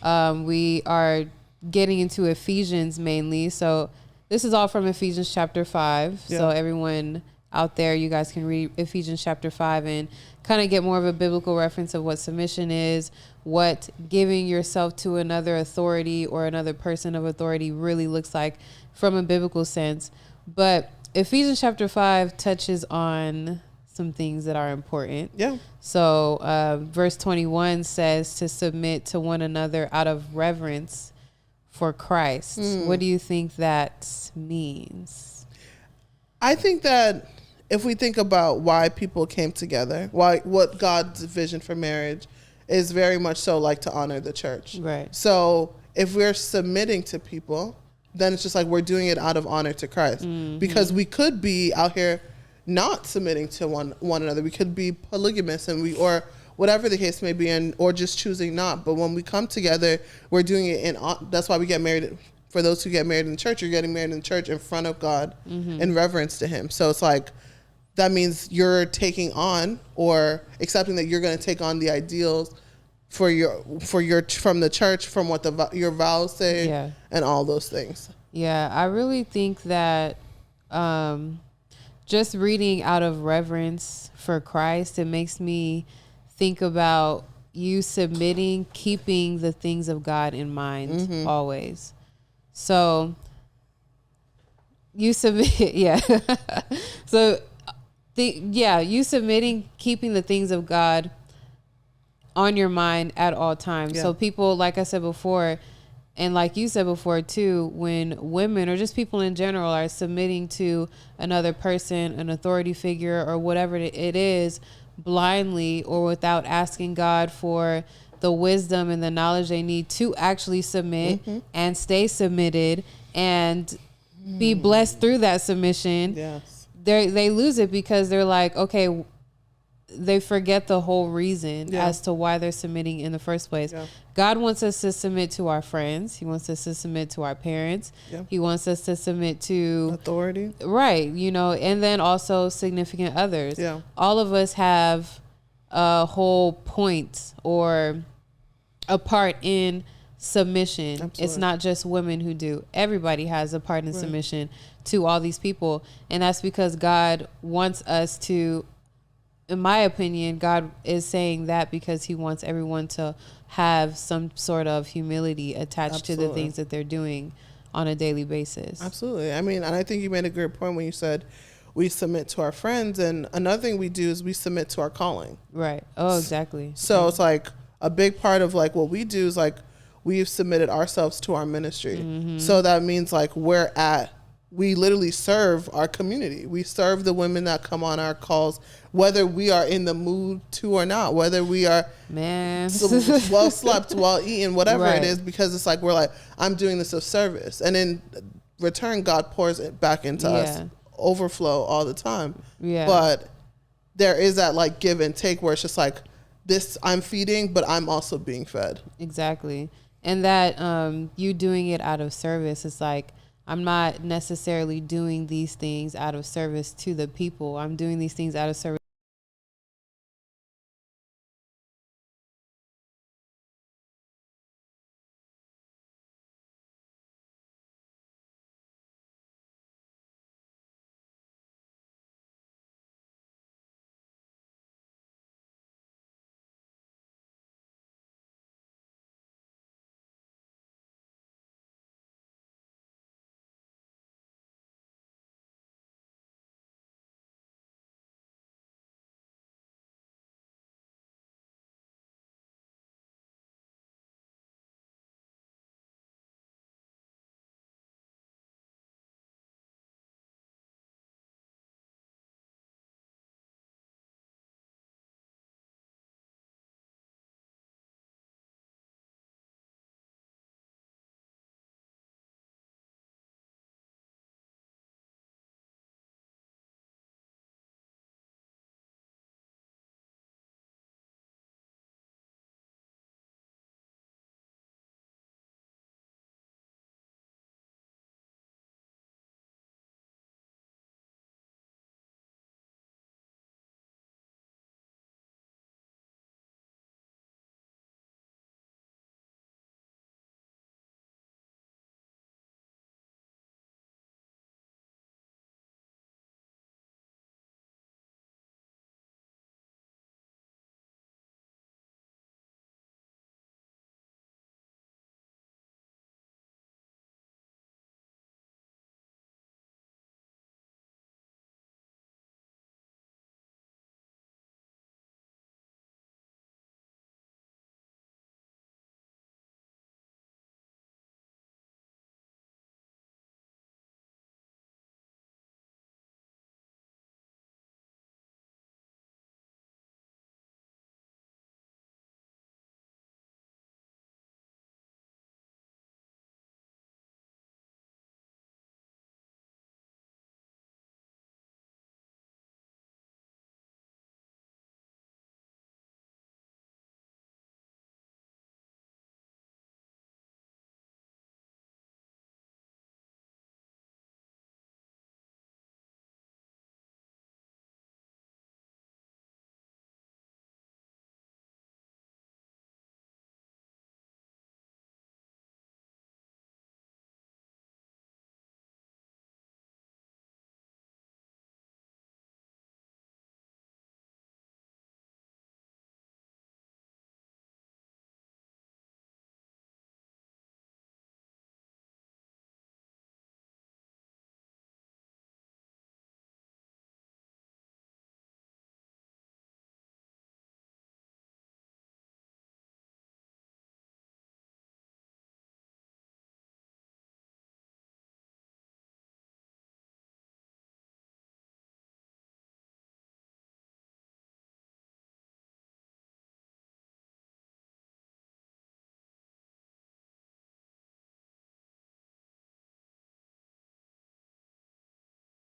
We are getting into Ephesians mainly. So this is all from Ephesians chapter 5. Yeah. So everyone out there, you guys can read Ephesians chapter 5 and kind of get more of a biblical reference of what submission is, what giving yourself to another authority or another person of authority really looks like from a biblical sense. But Ephesians chapter 5 touches on some things that are important. Yeah. So verse 21 says to submit to one another out of reverence for Christ. What do you think that means? I think that if we think about why people came together, what God's vision for marriage is very much so like to honor the church. Right. So if we're submitting to people, then it's just like we're doing it out of honor to Christ. Because we could be out here not submitting to one another. We could be polygamous or whatever the case may be, or just choosing not. But when we come together, we're doing it that's why we get married. For those who get married in the church, you're getting married in the church in front of God in reverence to him. So it's like, that means you're taking on or accepting that you're going to take on the ideals for your from the church, from what your vows say, and all those things. Yeah, I really think that just reading out of reverence for Christ, it makes me think about you submitting, keeping the things of God in mind always. So you submit, So you submitting, keeping the things of God on your mind at all times. Yeah. So people, like I said before, and like you said before too, when women or just people in general are submitting to another person, an authority figure or whatever it is, blindly or without asking God for the wisdom and the knowledge they need to actually submit and stay submitted and be blessed through that submission. Yes. They lose it because they're like, okay, they forget the whole reason as to why they're submitting in the first place. Yeah. God wants us to submit to our friends. He wants us to submit to our parents. Yeah. He wants us to submit to authority. Right. And then also significant others. Yeah. All of us have a whole point or a part in submission. Absolutely. It's not just women who do. Everybody has a part in submission to all these people. And that's because God wants us to, in my opinion, God is saying that because he wants everyone to have some sort of humility attached to the things that they're doing on a daily basis. Absolutely. I mean, and I think you made a great point when you said we submit to our friends. And another thing we do is we submit to our calling. Right. Oh, exactly. So it's like a big part of like what we do is like we've submitted ourselves to our ministry. So that means like we literally serve our community. We serve the women that come on our calls, whether we are in the mood to or not, whether we are well slept, well eaten, whatever it is, because it's like, we're like, I'm doing this of service. And in return, God pours it back into us, overflow all the time. Yeah. But there is that like give and take where it's just like, this I'm feeding, but I'm also being fed. Exactly. And that you doing it out of service is like, I'm not necessarily doing these things out of service to the people. I'm doing these things out of service